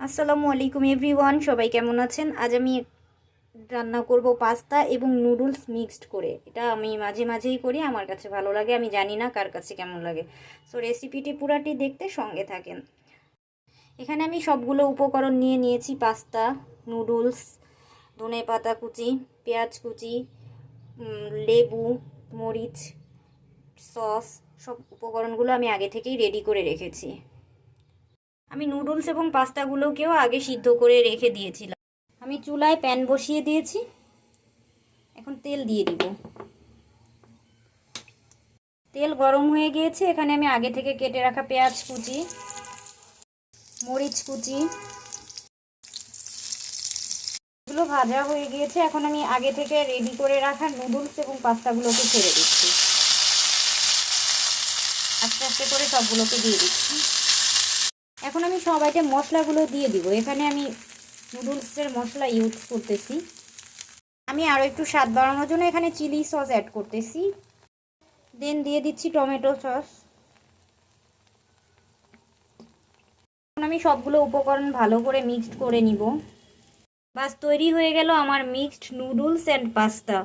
আসসালামু আলাইকুম এভরিওয়ান, সবাই কেমন আছেন? আজ আমি রান্না করব পাস্তা এবং নুডলস মিক্সড করে। এটা আমি মাঝে মাঝেই করি, আমার কাছে ভালো লাগে, আমি জানি না কার কাছে কেমন লাগে। সো রেসিপিটি পুরাটি দেখতে সঙ্গে থাকেন। এখানে আমি সবগুলো উপকরণ নিয়ে নিয়েছি: পাস্তা, নুডলস, ধনেপাতা কুচি, পেঁয়াজ কুচি, লেবু, মরিচ, সস। সব উপকরণগুলো আমি আগে থেকেই রেডি করে রেখেছি। আমি নুডলস এবং পাস্তাগুলোকেও আগে সিদ্ধ করে রেখে দিয়েছিলাম। আমি চুলায় প্যান বসিয়ে দিয়েছি, এখন তেল দিয়ে দিব। তেল গরম হয়ে গিয়েছে, এখানে আমি আগে থেকে কেটে রাখা পেঁয়াজ কুচি, মরিচ কুচি এগুলো ভাজা হয়ে গিয়েছে। এখন আমি আগে থেকে রেডি করে রাখা নুডলস এবং পাস্তাগুলোকে ছেড়ে দিচ্ছি। আস্তে আস্তে করে সবগুলোকে দিয়ে দিচ্ছি। এখন আমি সবাইকে মশলাগুলো দিয়ে দিব। এখানে আমি নুডলসের মশলা ইউজ করতেছি। আমি আরও একটু স্বাদ বাড়ানোর জন্য এখানে চিলি সস অ্যাড করতেছি। দেন দিয়ে দিচ্ছি টমেটো সস। এখন আমি সবগুলো উপকরণ ভালো করে মিক্সড করে নিব। বাস, তৈরি হয়ে গেল আমার মিক্সড নুডলস অ্যান্ড পাস্তা।